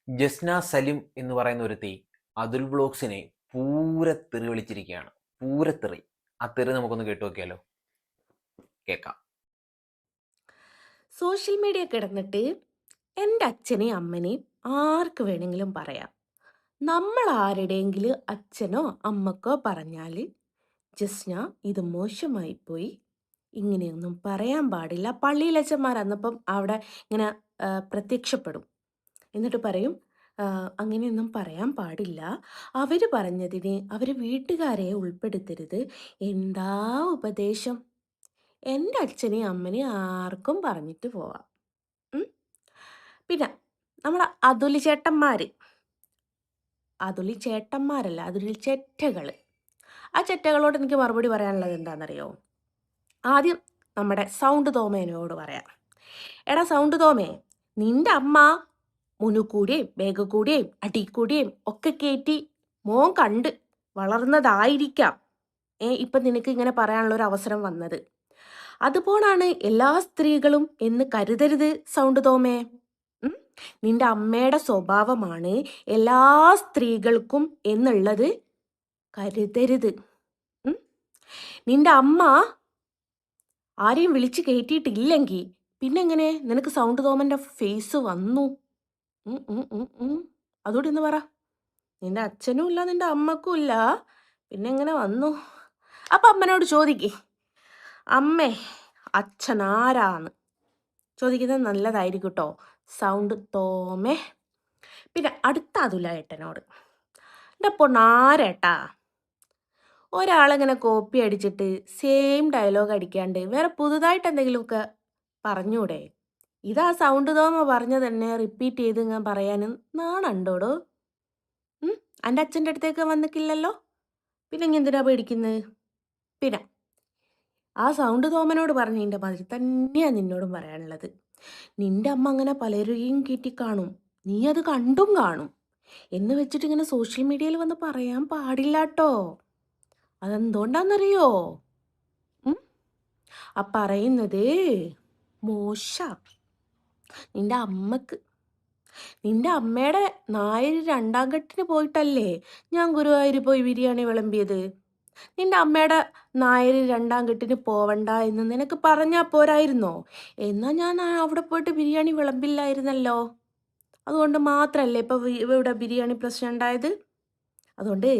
ജസ്ന സലിം എന്ന് പറയുന്ന ഒരുത്തി അതുൽ ബ്ലോഗ്സിനെ പൂരത്തെറി വിളിച്ചിരിക്കുകയാണ്. പൂരത്തെറി. ആ തെറി നമുക്കൊന്ന് കേട്ടു നോക്കിയാലോ? കേൾക്കാം. സോഷ്യൽ മീഡിയ കിടന്നിട്ട് എൻ്റെ അച്ഛനെയും അമ്മനെയും ആർക്ക് വേണമെങ്കിലും പറയാം. നമ്മൾ ആരുടെയെങ്കിലും അച്ഛനോ അമ്മക്കോ പറഞ്ഞാൽ ജസ്ന ഇത് മോശമായി പോയി, ഇങ്ങനെയൊന്നും പറയാൻ പാടില്ല. പള്ളിയിലച്ഛന്മാർ അന്നപ്പം അവിടെ ഇങ്ങനെ പ്രത്യക്ഷപ്പെടും. എന്നിട്ട് പറയും, അങ്ങനെയൊന്നും പറയാൻ പാടില്ല. അവർ പറഞ്ഞതിന് അവർ വീട്ടുകാരെ ഉൾപ്പെടുത്തരുത്. എന്താ ഉപദേശം? എൻ്റെ അച്ഛനെയും അമ്മനെയും ആർക്കും പറഞ്ഞിട്ട് പോവാം. പിന്നെ നമ്മുടെ അതുലി ചേട്ടന്മാരല്ല, അതുലി ചെറ്റകൾ. ആ ചെറ്റകളോട് എനിക്ക് മറുപടി പറയാനുള്ളത് എന്താണെന്നറിയോ? ആദ്യം നമ്മുടെ സൗണ്ട് തോമേനോട് പറയാം. എടാ സൗണ്ട് തോമേ, നിന്റെ അമ്മ മുനുകൂടിയും വേഗക്കൂടിയും അടിക്കൂടിയും ഒക്കെ കയറ്റി മോൻ കണ്ട് വളർന്നതായിരിക്കാം ഇപ്പം നിനക്ക് ഇങ്ങനെ പറയാനുള്ള ഒരു അവസരം വന്നത്. അതുപോലാണ് എല്ലാ സ്ത്രീകളും എന്ന് കരുതരുത് സൗണ്ട് തോമേ. നിന്റെ അമ്മയുടെ സ്വഭാവമാണ് എല്ലാ സ്ത്രീകൾക്കും എന്നുള്ളത് കരുതരുത്. നിന്റെ അമ്മ ആരെയും വിളിച്ച് കയറ്റിയിട്ടില്ലെങ്കിൽ പിന്നെ എങ്ങനെ നിനക്ക് സൗണ്ട് തോമന്റെ ഫേസ് വന്നു? അതോടെ ഒന്ന് പറ. നിന്റെ അച്ഛനും ഇല്ല, നിന്റെ അമ്മക്കും ഇല്ല, പിന്നെ എങ്ങനെ വന്നു? അപ്പൊ അമ്മനോട് ചോദിക്കേ, അമ്മേ അച്ഛൻ ആരാന്ന് ചോദിക്കുന്നത് നല്ലതായിരിക്കും കേട്ടോ സൗണ്ട് തോമേ. പിന്നെ അടുത്ത അതുല ഏട്ടനോട്, എൻ്റെ പൊണ്ണാരേട്ടാ, ഒരാളിങ്ങനെ കോപ്പി അടിച്ചിട്ട് സെയിം ഡയലോഗ് അടിക്കാണ്ട് വേറെ പുതുതായിട്ട് എന്തെങ്കിലുമൊക്കെ പറഞ്ഞൂടെ? ഇതാ സൗണ്ട് തോമ പറഞ്ഞ തന്നെ റിപ്പീറ്റ് ചെയ്ത് ഞാൻ പറയാനും നാണുണ്ടോടോ? എൻ്റെ അച്ഛൻ്റെ അടുത്തേക്ക് വന്നിട്ടില്ലല്ലോ, പിന്നെ ഇങ്ങനെ എന്തിനാ പേടിക്കുന്നത്? പിന്നെ ആ സൗണ്ട് തോമനോട് പറഞ്ഞതിൻ്റെ മാതിരി തന്നെയാണ് നിന്നോടും പറയാനുള്ളത്. നിന്റെ അമ്മ അങ്ങനെ പലരെയും കയറ്റി കാണും, നീ അത് കണ്ടും കാണും. എന്ന് വെച്ചിട്ട് ഇങ്ങനെ സോഷ്യൽ മീഡിയയിൽ വന്ന് പറയാൻ പാടില്ലാട്ടോ. അതെന്തുകൊണ്ടാന്നറിയോ? ആ പറയുന്നത് മോശ. നിന്റെ അമ്മക്ക്, നിന്റെ അമ്മയുടെ നായര് 2ാം കെട്ടിന് പോയിട്ടല്ലേ ഞാൻ ഗുരുവായൂർ പോയി ബിരിയാണി വിളമ്പിയത്? നിന്റെ അമ്മയുടെ നായര് 2ാം കെട്ടിന് പോവണ്ട എന്ന് നിനക്ക് പറഞ്ഞാൽ പോരായിരുന്നോ? എന്നാൽ ഞാൻ അവിടെ പോയിട്ട് ബിരിയാണി വിളമ്പില്ലായിരുന്നല്ലോ. അതുകൊണ്ട് മാത്രമല്ലേ ഇപ്പം ഇവിടെ ബിരിയാണി പ്രശ്നം ഉണ്ടായത്. അതുകൊണ്ട്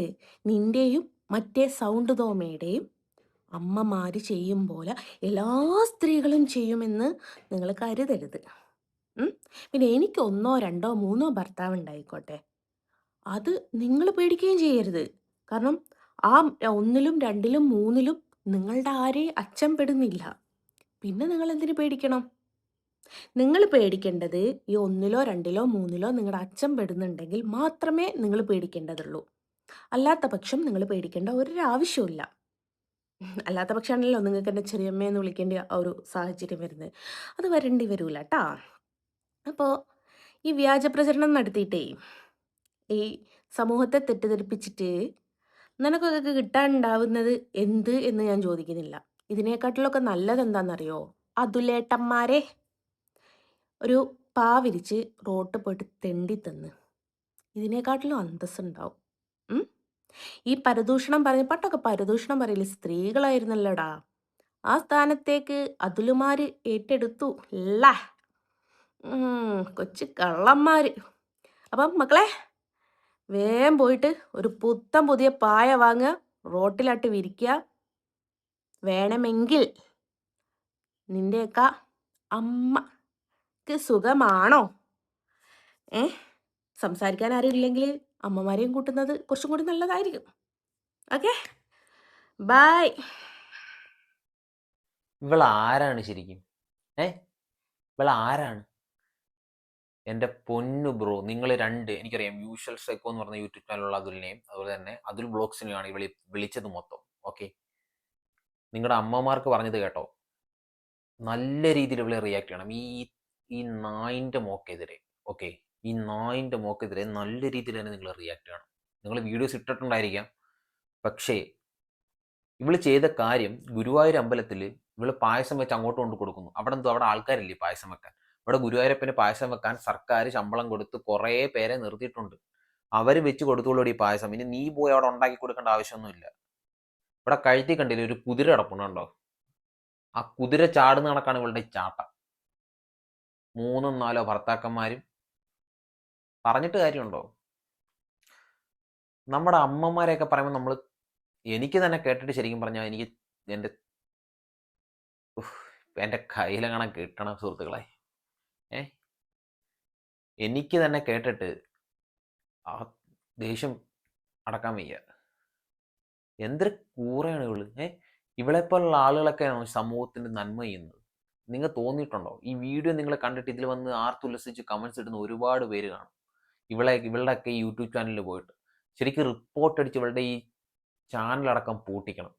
നിന്റെയും മറ്റേ സൗണ്ട് തോമയുടെയും അമ്മമാർ ചെയ്യും പോലെ എല്ലാ സ്ത്രീകളും ചെയ്യുമെന്ന് നിങ്ങൾ കരുതരുത്. പിന്നെ എനിക്ക് 1, 2, 3 ഭർത്താവ് ഉണ്ടായിക്കോട്ടെ, അത് നിങ്ങൾ പേടിക്കുകയും ചെയ്യരുത്. കാരണം ആ 1ലും 2ലും 3ലും നിങ്ങളുടെ ആരെയും അച്ഛൻ പെടുന്നില്ല. പിന്നെ നിങ്ങൾ എന്തിനു പേടിക്കണം? നിങ്ങൾ പേടിക്കേണ്ടത് ഈ 1ലോ 2ലോ 3ലോ നിങ്ങളുടെ അച്ഛൻ പെടുന്നുണ്ടെങ്കിൽ മാത്രമേ നിങ്ങൾ പേടിക്കേണ്ടതുള്ളൂ. അല്ലാത്ത പക്ഷം നിങ്ങൾ പേടിക്കേണ്ട ഒരാവശ്യമില്ല. അല്ലാത്ത പക്ഷമാണല്ലോ നിങ്ങൾക്ക് എൻ്റെ ചെറിയമ്മയെന്ന് വിളിക്കേണ്ട ഒരു സാഹചര്യം വരുന്നത്. അത് വരേണ്ടി വരൂല കേട്ടാ. അപ്പോൾ ഈ വ്യാജ പ്രചരണം നടത്തിയിട്ടേ ഈ സമൂഹത്തെ തെറ്റിദ്ധരിപ്പിച്ചിട്ട് നിനക്കൊക്കെ കിട്ടാനുണ്ടാവുന്നത് എന്ത് എന്ന് ഞാൻ ചോദിക്കുന്നില്ല. ഇതിനെക്കാട്ടിലൊക്കെ നല്ലത് എന്താണെന്നറിയോ? അതുലേട്ടന്മാരെ ഒരു പാ വിരിച്ച് റോട്ട് പോയിട്ട് തെണ്ടി തന്ന് ഇതിനെക്കാട്ടിലും അന്തസ്സുണ്ടാവും. ഈ പരദൂഷണം പറഞ്ഞ് പണ്ടൊക്കെ പരദൂഷണം പറയില്ല സ്ത്രീകളായിരുന്നല്ലോടാ. ആ സ്ഥാനത്തേക്ക് അതുലുമാര് ഏറ്റെടുത്തു അല്ല. കൊച്ചു കള്ളന്മാര്. അപ്പം മക്കളെ, വേഗം പോയിട്ട് ഒരു പുതിയ പായ വാങ്ങുക, റോട്ടിലാട്ട് വിരിക്കുക. വേണമെങ്കിൽ നിന്റെയൊക്കെ അമ്മക്ക് സുഖമാണോ? സംസാരിക്കാൻ ആരും ഇല്ലെങ്കിൽ അമ്മമാരെയും കൂട്ടുന്നത് കുറച്ചും കൂടി നല്ലതായിരിക്കും. Okay, by. ഇവളാരാണ് ശരിക്കും? ഇവളാരാണ്? എൻ്റെ പൊന്നു ബ്രോ, നിങ്ങൾ എനിക്കറിയാം, യൂഷ്വൽ സൈക്കോ എന്ന് പറഞ്ഞ യൂട്യൂബ് ചാനലുള്ള അതുലിനെയും അതുപോലെ തന്നെ അതുൽ ബ്ലോഗ്സിനെയാണ് വിളിച്ചത് മൊത്തം. ഓക്കെ, നിങ്ങളുടെ അമ്മമാർക്ക് പറഞ്ഞത് കേട്ടോ? നല്ല രീതിയിൽ ഇവളെ റിയാക്ട് ചെയ്യണം. ഈ നായിൻ്റെ മോക്കെതിരെ, ഓക്കെ, ഈ നായിൻ്റെ മോക്കെതിരെ നല്ല രീതിയിൽ തന്നെ നിങ്ങൾ റിയാക്ട് ചെയ്യണം. നിങ്ങൾ വീഡിയോസ് ഇട്ടിട്ടുണ്ടായിരിക്കാം, പക്ഷേ ഇവള് ചെയ്ത കാര്യം, ഗുരുവായൂർ അമ്പലത്തിൽ ഇവള് പായസം വെച്ച് അങ്ങോട്ട് കൊണ്ട് കൊടുക്കുന്നു. അവിടെ ആൾക്കാരില്ലേ പായസം വെക്കാൻ? ഇവിടെ ഗുരുവായൂരപ്പന് പായസം വെക്കാൻ സർക്കാർ ശമ്പളം കൊടുത്ത് കുറേ പേരെ നിർത്തിയിട്ടുണ്ട്. അവർ വെച്ച് കൊടുത്തോളൂടി ഈ പായസം. ഇനി നീ പോയി അവിടെ ഉണ്ടാക്കി കൊടുക്കേണ്ട ആവശ്യമൊന്നുമില്ല. ഇവിടെ കഴുത്തി കണ്ടില്ലേ ഒരു കുതിര കിടപ്പുണ്ടോ? ആ കുതിര ചാടുന്ന കണക്കാണ് ഇവളുടെ ഈ ചാട്ടം. 3 4 ഭർത്താക്കന്മാരും. പറഞ്ഞിട്ട് കാര്യമുണ്ടോ? നമ്മുടെ അമ്മമാരെയൊക്കെ പറയുമ്പോൾ നമ്മൾ, എനിക്ക് തന്നെ കേട്ടിട്ട് ശരിക്കും പറഞ്ഞാൽ എനിക്ക് എൻ്റെ കയ്യിലെങ്ങനെ കിട്ടണം സുഹൃത്തുക്കളെ. എനിക്ക് തന്നെ കേട്ടിട്ട് ആ ദേഷ്യം അടക്കാൻ വയ്യ. എന്തൊരു കൂറയാണ് ഇവള്. ഇവളെപ്പോലുള്ള ആളുകളൊക്കെ സമൂഹത്തിന് നന്മ ചെയ്യുന്നത്. നിങ്ങൾ തോന്നിയിട്ടുണ്ടോ? ഈ വീഡിയോ നിങ്ങൾ കണ്ടിട്ട് ഇതിൽ വന്ന് ആർത്തുല്ലസിച്ച് കമൻസ് ഇടുന്ന ഒരുപാട് പേര് കാണും. ഇവളുടെയൊക്കെ യൂട്യൂബ് ചാനലിൽ പോയിട്ട് ശരിക്കും റിപ്പോർട്ട് അടിച്ച് ഇവളുടെ ഈ ചാനലടക്കം പൂട്ടിക്കണം.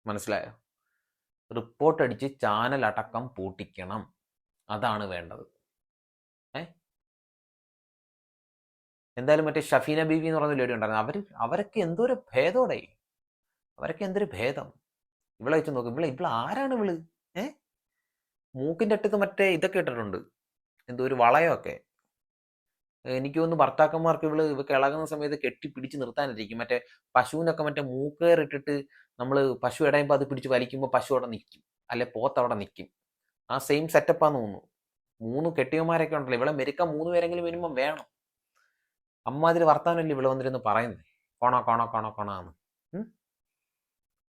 മനസ്സിലായോ? റിപ്പോർട്ട് അടിച്ച് ചാനലടക്കം പൂട്ടിക്കണം. അതാണ് വേണ്ടത്. എന്തായാലും മറ്റേ ഷഫീന ബീവി എന്ന് പറഞ്ഞ ലേഡി ഉണ്ടായിരുന്നു. അവരൊക്കെ എന്തോരം ഭേദോടെ, അവരൊക്കെ എന്തൊരു ഭേദം. ഇവളെ വെച്ച് നോക്കും. ഇവള് ആരാണ് ഇവള്? മൂക്കിൻ്റെ അടുത്ത് മറ്റേ ഇതൊക്കെ ഇട്ടിട്ടുണ്ട്, എന്തോ ഒരു വളയമൊക്കെ. എനിക്ക് തോന്നുന്നു ഭർത്താക്കന്മാർക്ക് ഇവക്ക് ഇളകുന്ന സമയത്ത് കെട്ടി പിടിച്ച് നിർത്താനിരിക്കും. മറ്റേ പശുവിനൊക്കെ മറ്റേ മൂക്കേർ ഇട്ടിട്ട് നമ്മൾ പശു ഇടയുമ്പോൾ അത് പിടിച്ച് വലിക്കുമ്പോൾ പശു അവിടെ നിൽക്കും, അല്ലെ പോത്ത് അവിടെ നിൽക്കും. ആ സെയിം സെറ്റപ്പാന്ന് തോന്നുന്നു. 3 കെട്ടിയന്മാരൊക്കെ ഉണ്ടല്ലോ. ഇവളെ മെരുക്കാൻ 3 പേരെങ്കിലും മിനിമം വേണം. അമ്മാതിരി വർത്താനല്ലേ ഇവിടെ വന്നിരുന്ന് പറയുന്നത്. കൊണ കൊണ കൊണ കൊണാന്ന്.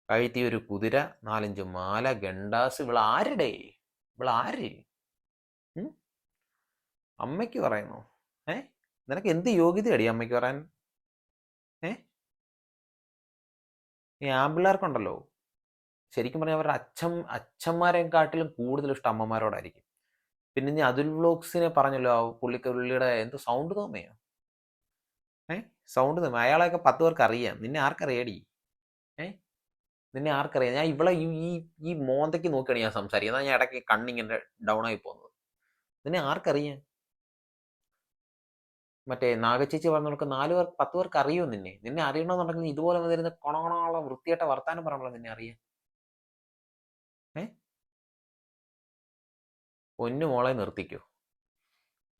കഴുത്തി ഒരു കുതിര, 4-5 മാല, ഗണ്ടാസ്. ഇവളാരുടെ? ഇവളാര്? അമ്മയ്ക്ക് പറയുന്നു. നിനക്ക് എന്ത് യോഗ്യതയടി അമ്മയ്ക്ക് പറയാൻ? ഈ ആമ്പിള്ളേർക്കുണ്ടല്ലോ ശരിക്കും പറഞ്ഞാൽ അവരുടെ അച്ഛന്മാരെയും കാട്ടിലും കൂടുതൽ ഇഷ്ടം അമ്മമാരോടായിരിക്കും. പിന്നെ ഇനി അതുൽ വ്ലോഗ്സിനെ പറഞ്ഞല്ലോ, പുള്ളിയുടെ എന്തോ സൗണ്ട് തോമയോ? സൗണ്ട് തോമ. അയാളെയൊക്കെ 10 പേർക്ക് അറിയാം. നിന്നെ ആർക്കറിയാടി? നിന്നെ ആർക്കറിയാം? ഞാൻ ഇവളെ ഈ മോന്തയ്ക്ക് നോക്കിയാണ് ഞാൻ സംസാരിക്കുന്നത്. ഞാൻ ഇടയ്ക്ക് കണ്ണിങ്ങനെ ഡൗൺ ആയി പോകുന്നത്. നിന്നെ ആർക്കറിയാം? മറ്റേ നാഗച്ചേച്ചി പറഞ്ഞവർക്ക് 10 പേർക്ക് അറിയോ നിന്നെ? നിന്നെ അറിയണമെന്നുണ്ടെങ്കിൽ ഇതുപോലെ വന്നിരുന്ന കൊണകൊണമുള്ള വൃത്തിയായിട്ട വർത്താനം പറയുമ്പോൾ നിന്നെ അറിയാം. പൊന്നു മോളെ നിർത്തിക്കോ,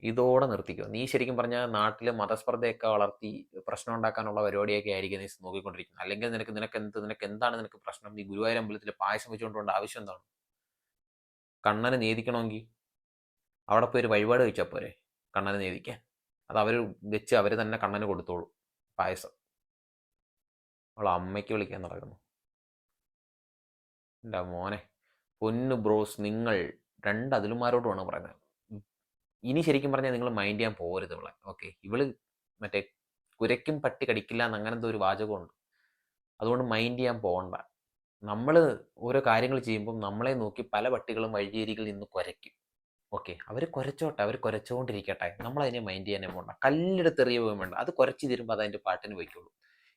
ഇതോടെ നിർത്തിക്കോ. നീ ശരിക്കും പറഞ്ഞാൽ നാട്ടിലെ മതസ്പർദ്ധയൊക്കെ വളർത്തി പ്രശ്നം ഉണ്ടാക്കാനുള്ള പരിപാടിയൊക്കെ ആയിരിക്കും നീ നോക്കിക്കൊണ്ടിരിക്കുന്നത്. അല്ലെങ്കിൽ നിനക്ക് എന്താണ് നിനക്ക് പ്രശ്നം? നീ ഗുരുവായൂർ അമ്പലത്തിൽ പായസം വെച്ചുകൊണ്ടുകൊണ്ട് ആവശ്യം എന്താണ്? കണ്ണനെ നീതിക്കണമെങ്കിൽ അവിടെ പോയി ഒരു വഴിപാട് വെച്ചാൽ പോരെ കണ്ണനെ നീതിക്കാൻ? അത് അവർ വെച്ച് അവർ തന്നെ കണ്ണന് കൊടുത്തോളൂ പായസം. അവൾ അമ്മയ്ക്ക് വിളിക്കാൻ നടക്കുന്നു. എൻ്റെ മോനെ, പൊന്നു ബ്രോസ്, നിങ്ങൾ 2 അതിലുമാരോടുമാണ് പറയുന്നത്. ഇനി ശരിക്കും പറഞ്ഞാൽ നിങ്ങൾ മൈൻഡ് ചെയ്യാൻ പോകരുത് ഇവളെ. ഓക്കെ, ഇവള് മറ്റേ കുരയ്ക്കും പട്ടി കടിക്കില്ല എന്ന് അങ്ങനത്തെ ഒരു വാചകമുണ്ട്. അതുകൊണ്ട് മൈൻഡ് ചെയ്യാൻ പോകണ്ട. നമ്മൾ ഓരോ കാര്യങ്ങൾ ചെയ്യുമ്പം നമ്മളെ നോക്കി പല പട്ടികളും വഴിയേരികളിൽ നിന്ന് കുരയ്ക്കും. ഓക്കെ, അവർ കുരച്ചോട്ടെ, അവർ കുരച്ചുകൊണ്ടിരിക്കട്ടെ. നമ്മളതിനെ മൈൻഡ് ചെയ്യാനേ പോകണ്ട. കല്ലെടുത്ത് എറിയുകയും വേണ്ട. അത് കുരച്ച് തരുമ്പോൾ അതതിൻ്റെ പാട്ടിന് പോയിക്കോളൂ.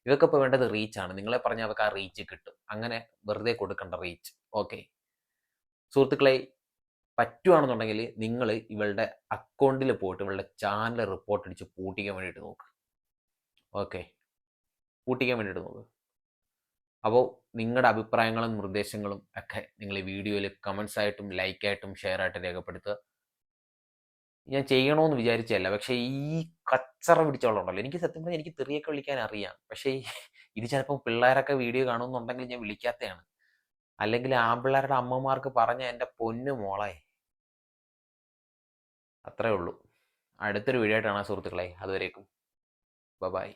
ഇവക്കിപ്പോൾ വേണ്ടത് റീച്ചാണ്. നിങ്ങളെ പറഞ്ഞാൽ അവർക്ക് ആ റീച്ച് കിട്ടും. അങ്ങനെ വെറുതെ കൊടുക്കേണ്ട റീച്ച്. ഓക്കെ സുഹൃത്തുക്കളെ, പറ്റുവാണെന്നുണ്ടെങ്കിൽ നിങ്ങൾ ഇവളുടെ അക്കൗണ്ടിൽ പോയിട്ട് ഇവളുടെ ചാനൽ റിപ്പോർട്ട് അടിച്ച് പൂട്ടിക്കാൻ വേണ്ടിയിട്ട് നോക്ക്. ഓക്കെ, പൂട്ടിക്കാൻ വേണ്ടിയിട്ട് നോക്ക്. അപ്പോൾ നിങ്ങളുടെ അഭിപ്രായങ്ങളും നിർദ്ദേശങ്ങളും ഒക്കെ നിങ്ങൾ ഈ വീഡിയോയിൽ കമൻസ് ആയിട്ടും ലൈക്കായിട്ടും ഷെയർ ആയിട്ടും രേഖപ്പെടുത്തുക. ഞാൻ ചെയ്യണമെന്ന് വിചാരിച്ചതല്ല, പക്ഷേ ഈ കച്ചറ പിടിച്ചോളുണ്ടല്ലോ, എനിക്ക് സത്യം പറഞ്ഞാൽ എനിക്ക് തെറിയൊക്കെ വിളിക്കാൻ അറിയാം. പക്ഷേ ഇത് ചിലപ്പോൾ പിള്ളേരൊക്കെ വീഡിയോ കാണുമെന്നുണ്ടെങ്കിൽ ഞാൻ വിളിക്കാത്തതാണ്. അല്ലെങ്കിൽ ആമ്പിള്ളേരുടെ അമ്മമാർക്ക് പറഞ്ഞ എൻ്റെ പൊന്നു മോളെ. അത്രേ ഉള്ളൂ. അടുത്തൊരു വീഡിയോ ആയിട്ടാണ് സുഹൃത്തുക്കളെ. അതുവരേക്കും ബൈ.